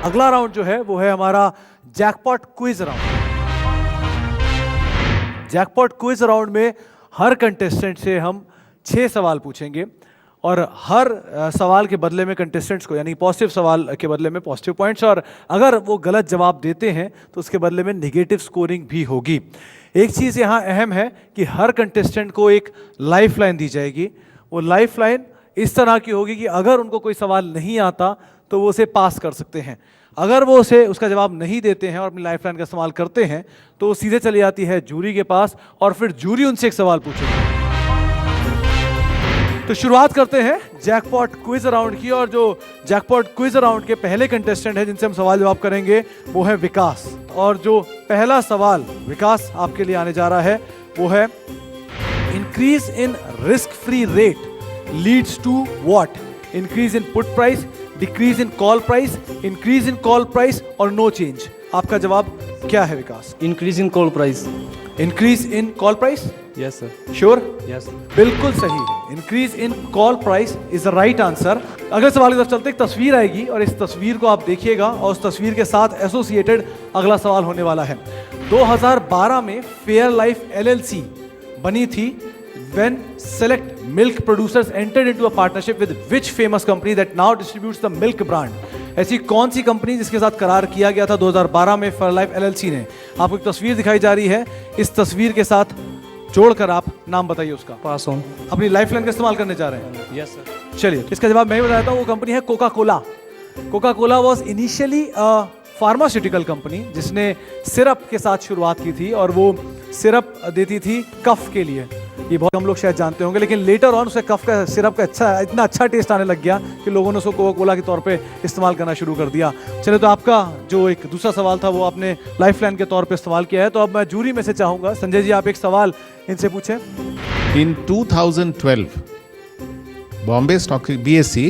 अगला राउंड जो है वो है हमारा jackpot quiz round. Jackpot quiz round में हर कंटेस्टेंट से हम 6 सवाल पूछेंगे और हर सवाल के बदले में कंटेस्टेंट्स को, यानी पॉजिटिव सवाल के बदले में पॉजिटिव पॉइंट्स, और अगर वो गलत जवाब देते हैं तो उसके बदले में नेगेटिव स्कोरिंग भी होगी। एक चीज़ यहाँ अहम है कि हर कंटेस्टेंट को एक लाइफ लाइन दी जाएगी। वो लाइफ लाइन इस तरह की होगी कि अगर उनको कोई सवाल नहीं आता तो वो उसे पास कर सकते हैं। अगर वो उसका जवाब नहीं देते हैं और अपनी लाइफ लाइन का इस्तेमाल करते हैं तो वो सीधे चली जाती है जूरी के पास और फिर जूरी उनसे एक सवाल पूछेगी। तो शुरुआत करते हैं जैकपॉट क्विज राउंड की, और जो जैकपॉट क्विज राउंड के पहले कंटेस्टेंट हैं जिनसे हम सवाल जवाब करेंगे वो है विकास। और जो पहला सवाल विकास आपके लिए आने जा रहा है वो है, increase in risk free rate leads to what? Increase in put price, decrease in call price, increase in call price और नो चेंज। आपका जवाब क्या है Vikas? Increase in call price. Increase in call price? Yes sir. Sure? Yes. बिल्कुल सही है। Increase in call price is the right answer. अगले सवाल की तरफ चलते, एक तस्वीर आएगी और इस तस्वीर को आप देखिएगा और उस तस्वीर के साथ एसोसिएटेड अगला सवाल होने वाला है। 2012 में फेयर लाइफ LLC बनी थी। When select milk producers entered into a partnership with which famous company that now distributes the milk brand? ऐसी कौन सी कंपनी जिसके साथ करार किया गया था 2012 में फेयर लाइफ LLC ने? आपको एक तस्वीर दिखाई जा रही है, इस तस्वीर के साथ जोड़कर आप नाम बताइए उसका। Pass on. अपनी लाइफ लाइन का इस्तेमाल करने जा रहे हैं? Yes sir. चलिए, इसका जवाब मैं ही बताता हूँ। वो कंपनी है Coca Cola. Coca Cola was initially pharmaceutical company जिसने सिरप के साथ शुरुआत की थी और वो सिरप देती थी कफ के लिए। ये बहुत कम लोग शायद जानते होंगे, लेकिन लेटर ऑन उसे कफ का सिरप का इतना अच्छा टेस्ट आने लग गया कि लोगों ने उसको कोका कोला के तौर पे इस्तेमाल करना शुरू कर दिया। चलिए, तो आपका जो एक दूसरा सवाल था वो आपने लाइफ लाइन के तौर पे इस्तेमाल किया है। तो अब मैं जूरी में से चाहूंगा, संजय जी आप एक सवाल इनसे पूछें। In 2012, Bombay Stock BSE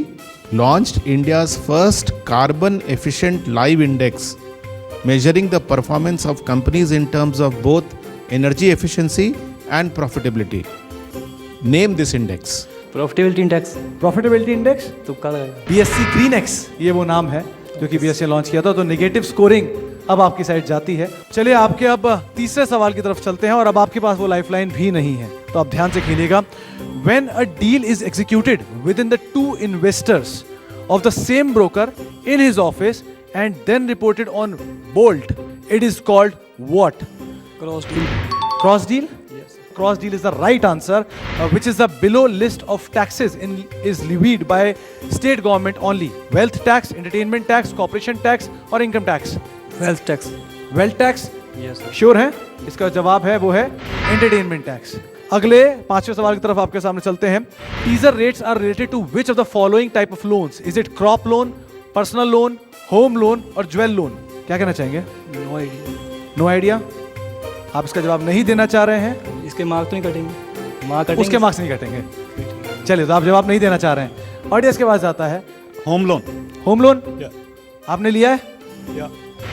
launched India's first carbon efficient live index, measuring the performance of companies in terms of both energy efficiency and profitability. Name this index. Profitability index. Profitability index? तुक्का लगाएगा। BSE ग्रीनएक्स, ये वो नाम है जो कि BSE ने launch किया था। तो नेगेटिव स्कोरिंग अब आपकी साइड जाती है। चलिए, आपके अब तीसरे सवाल की तरफ चलते हैं और अब आपके पास वो लाइफलाइन भी नहीं है, तो आप ध्यान से खेलिएगा। When a deal is executed within the two investors of the same broker in his office and then reported on Bolt, it is called what? Cross deal. Cross deal? Yes. Cross deal is the right answer, which is the below list of taxes is levied by state government only. Wealth tax, entertainment tax, corporation tax और income tax. Wealth tax. Wealth tax? Yes sir. Sure है? इसका जवाब है वो है entertainment tax. अगले पांचवें सवाल की तरफ आपके सामने चलते हैं। Teaser rates are related to which of the following type of loans? Is it crop loan, personal loan, home loan और ज्वेल लोन? क्या कहना चाहेंगे? No idea. No idea? आप इसका जवाब नहीं देना चाह रहे हैं? इसके मार्क तो नहीं कटेंगे? मार्क कटेंगे? उसके मार्क्स नहीं कटेंगे। चलिए, तो आप जवाब नहीं देना चाह रहे हैं। ऑडियंस के पास आता है होम लोन। Home loan. आपने लिया है?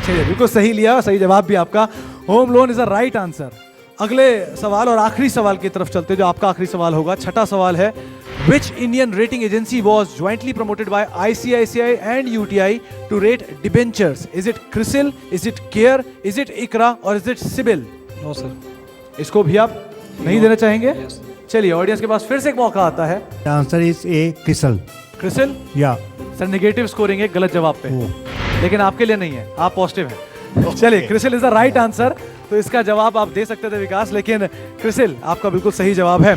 चलिए, बिल्कुल सही लिया, सही जवाब भी आपका। Home loan is the right answer. अगले सवाल और आखिरी सवाल की तरफ चलते हैं, जो आपका आखिरी सवाल होगा। छठा सवाल है, which Indian rating agency was jointly promoted by ICICI and UTI to rate debentures? Is it CRISIL, is it CARE, is it ICRA और is it CIBIL? No sir. इसको भी आप नहीं देना चाहेंगे? यस। चलिए, ऑडियंस के पास फिर से एक मौका आता है। Answer is a CRISIL. CRISIL? या सर, नेगेटिव स्कोरिंग है गलत जवाब पे, लेकिन आपके लिए नहीं है, आप पॉजिटिव हैं। चलिए, CRISIL is the right answer. तो इसका जवाब आप दे सकते थे विकास, लेकिन क्रिसिल आपका बिल्कुल सही जवाब है।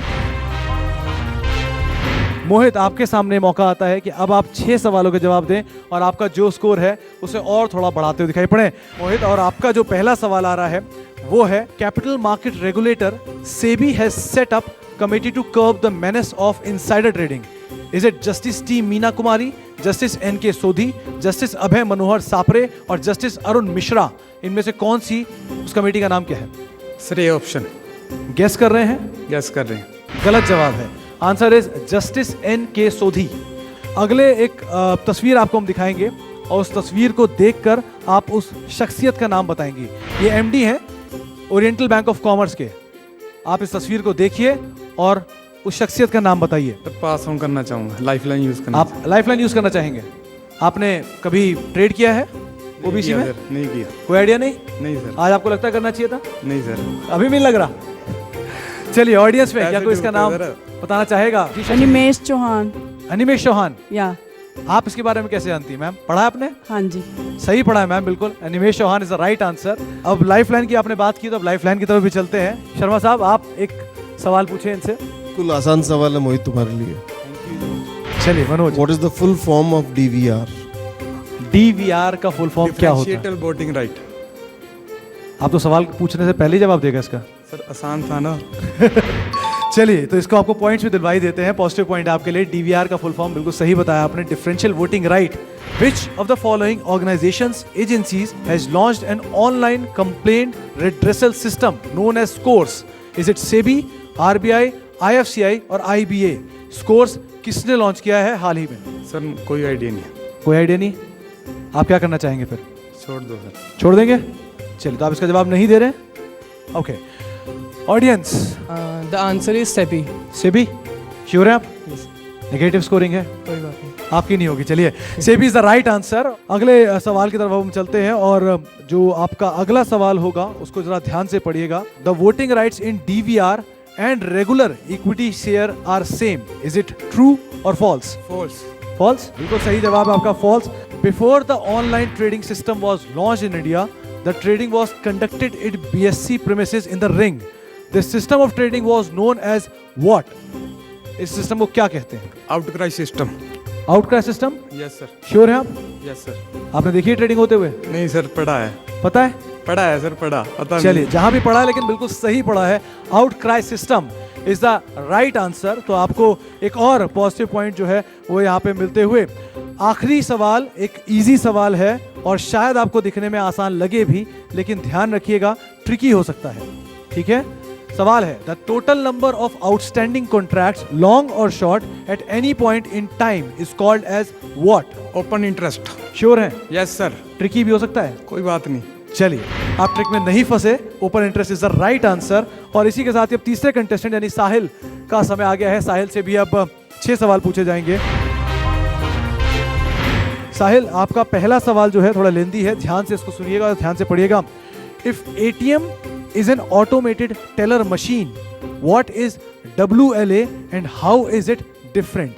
मोहित, आपके सामने मौका आता है कि अब आप 6 सवालों के जवाब दें और आपका जो स्कोर है उसे और थोड़ा बढ़ाते हुए दिखाई पड़े। मोहित, और आपका जो पहला सवाल आ रहा है वो है, capital market regulator SEBI has set up committee to curb the menace of insider trading. Is it justice T Meena Kumari, justice NK Sodhi, justice Abhay Manohar Sapre और जस्टिस अरुण मिश्रा? इनमें से कौन सी उस कमेटी का नाम क्या है? सर ये ऑप्शन गेस कर रहे हैं? गैस कर रहे हैं। गलत जवाब है। आंसर इज जस्टिस NK सोधी। अगले एक तस्वीर आपको हम दिखाएंगे और उस तस्वीर को देखकर आप उस शख्सियत का नाम बताएंगे। ये MD हैं ओरिएंटल बैंक ऑफ कॉमर्स के। आप इस तस्वीर को देखिए और उस शख्सियत का नाम बताइए। तो पास ऑन करना चाहूँगा, लाइफ लाइन यूज़ करना। आप लाइफलाइन यूज करना चाहेंगे? आपने कभी ट्रेड किया है? ओबीसी में? सर, नहीं किया। कोई आइडिया नहीं? नहीं सर। आज आपको लगता है करना चाहिए था? नहीं सर। अभी भी नहीं लग रहा? चलिए ऑडियंस में क्या ऐसे कोई इसका नाम ढूंढते बताना चाहेगा? जी, शशि। अनिमेश चौहान। अनिमेश चौहान, या आप इसके बारे में कैसे जानती हैं मैम? पढ़ा है आपने? हाँ जी। सही पढ़ा है मैम, बिल्कुल। Animesh Chauhan is the right answer. अब लाइफलाइन की आपने बात की तो अब लाइफलाइन की तरफ भी चलते हैं। शर्मा साहब, आप एक सवाल पूछे इनसे। बिल्कुल आसान सवाल है मोहित तुम्हारे लिए। चलिए Manoj, what is the full form of DVR? DVR का फुल फॉर्म क्या होता है? डिफरेंशिएटल वोटिंग राइट। आप तो सवाल पूछने से पहले ही जवाब देगा इसका। सर आसान था ना। चलिए, तो इसको आपको पॉइंट्स भी दिलवाई देते हैं, पॉजिटिव पॉइंट आपके लिए। डीवीआर का फुल फॉर्म बिल्कुल सही बताया आपने, differential voting right. Which of the following organizations, agencies has launched an online complaint redressal system known as SCORES? Is it SEBI, RBI, IFCI और IBA? SCORES किसने launch किया है हाल ही में? सर कोई आइडिया नहीं है। कोई आइडिया नहीं? आप क्या करना चाहेंगे फिर? छोड़ दो सर। छोड़ देंगे? चलिए, तो आप इसका जवाब नहीं दे रहे? Okay, audience, the answer is SEBI. SEBI sure है आप? नेगेटिव स्कोरिंग है, कोई बात नहीं। आपकी नहीं होगी। चलिए, SEBI is the right answer. अगले सवाल की तरफ हम चलते हैं और जो आपका अगला सवाल होगा उसको जरा ध्यान से पढ़िएगा। The voting rights in DVR and regular equity share are same. Is it true और फॉल्स? फॉल्स। फॉल्स, बिल्कुल सही जवाब है आपका, false. Before the online trading system was launched in India, the trading was conducted in BSC premises in the ring. The system of trading was known as what? इस सिस्टम को क्या कहते हैं? Outcry system. Outcry system? Yes sir. Sure है आप? Yes sir. आपने देखी है ट्रेडिंग होते हुए? नहीं सर, पढ़ा है। पता है? पढ़ा है सर, पढ़ा पता नहीं। चलिए, जहां भी पढ़ा है लेकिन बिल्कुल सही पढ़ा है। Outcry system is the right answer. तो आपको एक और पॉजिटिव पॉइंट जो है वो यहाँ पे मिलते हुए। आखिरी सवाल एक इजी सवाल है और शायद आपको दिखने में आसान लगे भी, लेकिन ध्यान रखिएगा ट्रिकी हो सकता है। ठीक है, सवाल है the total number of outstanding contracts long और short at any point in time is called as what? Open interest. Sure है? Yes sir. ट्रिकी भी हो सकता है, कोई बात नहीं। चलिए, आप ट्रिक में नहीं फंसे। Open interest is the right answer. और इसी के साथ अब तीसरे कंटेस्टेंट यानी साहिल का समय आ गया है। साहिल से भी अब 6 सवाल पूछे जाएंगे। साहिल, आपका पहला सवाल जो है थोड़ा लेंदी है, ध्यान से इसको सुनिएगा और ध्यान से पढ़िएगा। If ATM is an automated teller machine, what is WLA and how is it different?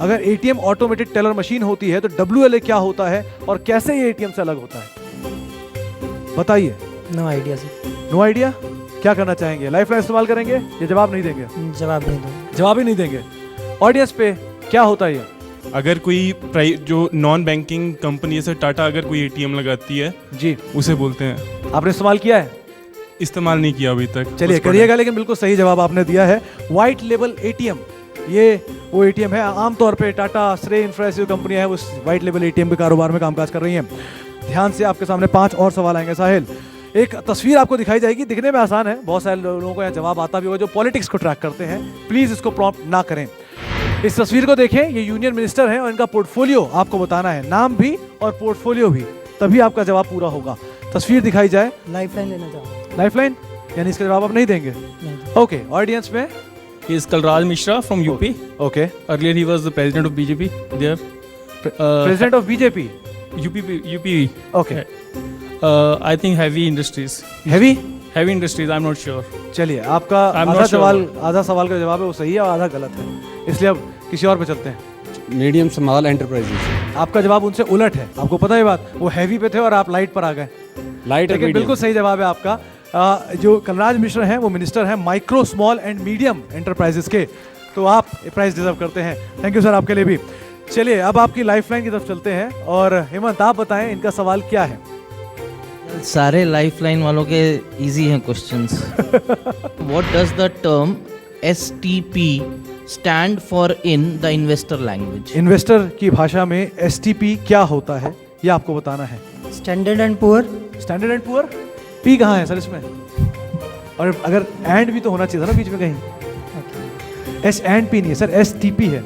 अगर ATM automated teller machine होती है तो WLA क्या होता है और कैसे ये ATM से अलग होता है? बताइए। No idea sir. No idea? क्या करना चाहेंगे? लाइफलाइन इस्तेमाल करेंगे या जवाब नहीं देंगे? जवाब नहीं दो। जवाब ही नहीं देंगे। ऑडियंस पे क्या होता है ये? अगर कोई जो नॉन बैंकिंग कंपनी जैसे टाटा अगर कोई एटीएम लगाती है जी, उसे बोलते हैं। आपने इस्तेमाल किया है? इस्तेमाल नहीं किया अभी तक। चलिए करिएगा, लेकिन बिल्कुल सही जवाब आपने दिया है। व्हाइट लेबल एटीएम, ये वो एटीएम है। आमतौर पे टाटा, श्रेय इंफ्रास्ट्रक्चर कंपनियां हैं, उस व्हाइट लेबल एटीएम के कारोबार में कामकाज कर रही हैं। ध्यान से, आपके सामने 5 और सवाल आएंगे। साहिल, एक तस्वीर आपको दिखाई जाएगी, दिखने में आसान है, बहुत सारे लोगों को यहाँ जवाब आता भी होगा जो पॉलिटिक्स को ट्रैक करते हैं। प्लीज इसको प्रॉम्प्ट ना करें। इस तस्वीर को देखें, ये यूनियन मिनिस्टर हैं और इनका पोर्टफोलियो आपको बताना है, नाम भी और पोर्टफोलियो भी, तभी आपका जवाब पूरा होगा। तस्वीर दिखाई जाए। लाइफलाइन लेना चाहूँगा। लाइफलाइन यानी इसका जवाब आप नहीं देंगे? ओके, ऑडियंस में He is Kalraj Mishra from UP. Okay, Earlier he was the president of BJP there. President of BJP. UP. Okay, I think heavy industries. Heavy. Heavy industries. I'm not sure. चलिए, आपका I'm आधा not सवाल आधा सवाल का जवाब है वो सही है और आधा गलत है, इसलिए अब किसी और पे चलते हैं। Medium small enterprises. आपका जवाब उनसे उलट है, आपको पता है बात, वो हैवी पे थे और आप लाइट पर आ गए। लाइट लेकिन बिल्कुल सही जवाब है आपका। जो कलराज मिश्र हैं वो मिनिस्टर हैं micro, small and medium enterprises के, तो आप प्राइज डिजर्व करते हैं। थैंक यू सर आपके लिए भी। चलिए, अब आपकी लाइफलाइन की तरफ चलते हैं और हेमंत आप बताएं इनका सवाल क्या है? सारे लाइफलाइन वालों के इजी हैं questions. What does the term STP stand for in the investor language? Investor की भाषा में STP क्या होता है ये आपको बताना है। Standard and poor. Standard and poor, P कहाँ है सर इसमें? और अगर एंड भी तो होना चाहिए था ना बीच में कहीं। एस एंड पी नहीं है सर, STP है।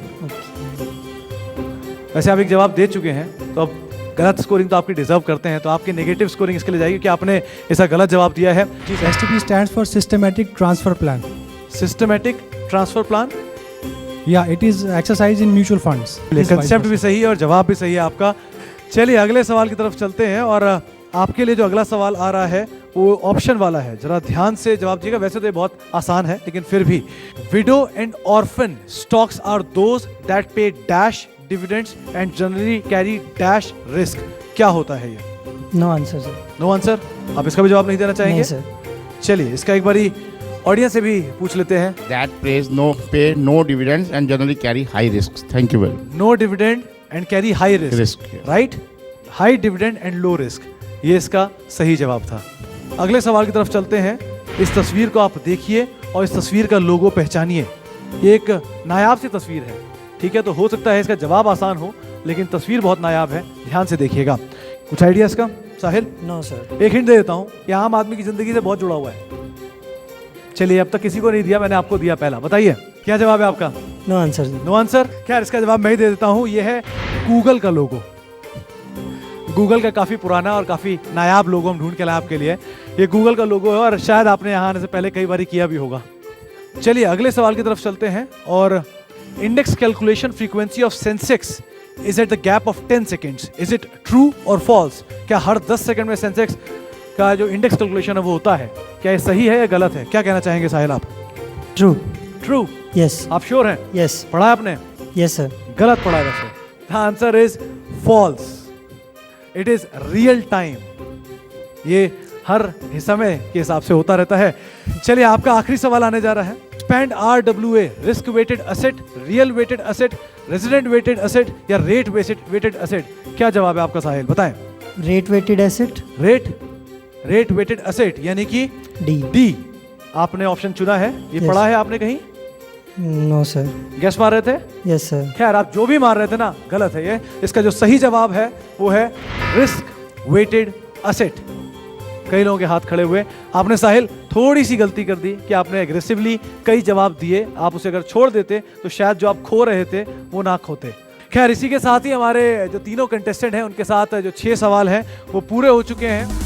वैसे आप एक जवाब दे चुके हैं, तो अब गलत स्कोरिंग तो आपकी डिजर्व करते हैं, तो आपकी नेगेटिव स्कोरिंग इसके लिए जाएगी कि आपने ऐसा गलत जवाब दिया है। STP stands for Systematic Transfer Plan. Systematic transfer plan. Yeah, it is exercise in mutual funds. Concept भी सही है और जवाब भी सही है आपका। चलिए अगले सवाल की तरफ चलते हैं और आपके लिए जो अगला सवाल आ रहा है वो ऑप्शन वाला है, जरा ध्यान से जवाब दीजिएगा। वैसे तो ये बहुत आसान है लेकिन फिर भी, widow and orphan stocks are those that pay dash dividends and generally carry dash risk. क्या होता है ये? No answer, sir. No answer, आप इसका भी जवाब नहीं देना चाहेंगे? नहीं, sir. चलिए इसका एक बारी ऑडियंस से भी पूछ लेते हैं। That pays pay no dividends and generally carry high risks. Thank you very much. No dividend and carry high risk, Risk, yeah. Right? High dividend and low risk, ये इसका सही जवाब था। अगले सवाल की तरफ चलते हैं। इस तस्वीर को आप देखिए और इस तस्वीर का लोगो पहचानिए। ये एक नायाब सी तस्वीर है, ठीक है? तो हो सकता है इसका जवाब आसान हो लेकिन तस्वीर बहुत नायाब है, ध्यान से देखिएगा। कुछ आइडिया इसका साहिल? No, sir. एक हिंट दे देता हूँ, ये आम आदमी की जिंदगी से बहुत जुड़ा हुआ है। चलिए अब तक किसी को नहीं दिया, मैंने आपको दिया पहला। बताइए क्या जवाब है आपका? No answer, sir. No answer. खैर इसका जवाब मैं ही दे देता हूँ, ये है गूगल का लोगो। गूगल का काफ़ी पुराना और काफ़ी नायाब लोगो हम ढूंढ के लाए आपके लिए। ये गूगल का लोगो है और शायद आपने यहाँ आने से पहले कई बार किया भी होगा। चलिए अगले सवाल की तरफ चलते हैं और index calculation frequency of Sensex is at the gap of 10 seconds, is it true और फॉल्स? क्या हर 10 सेकंड में सेंसेक्स का जो इंडेक्स कैलकुलेशन है वो होता है? क्या ये सही है या गलत है? क्या कहना चाहेंगे साहिल आप? True. True, Yes. आप श्योर हैं? Yes. पढ़ा है आपने? Yes, sir. गलत पढ़ा है वैसे। The answer is false, it is real time. ये हर समय के हिसाब से होता रहता है। चलिए आपका आखिरी सवाल आने जा रहा है। Spend RWA, risk weighted asset, real weighted asset, resident weighted asset या रेट वेटेड असेट? क्या जवाब है आपका साहिल, बताएं? Rate weighted asset. Rate weighted asset यानी कि D. डी आपने ऑप्शन चुना है। ये Yes. पढ़ा है आपने कहीं? No, sir. गैस मार रहे थे? Yes, sir. खैर आप जो भी मार रहे थे ना, गलत है ये। इसका जो सही जवाब है वो है रिस्क वेटेड असेट। कई लोगों के हाथ खड़े हुए। आपने साहिल थोड़ी सी गलती कर दी कि आपने एग्रेसिवली कई जवाब दिए। आप उसे अगर छोड़ देते तो शायद जो आप खो रहे थे वो ना खोते। खैर इसी के साथ ही हमारे जो तीनों कंटेस्टेंट हैं उनके साथ जो 6 सवाल हैं वो पूरे हो चुके हैं।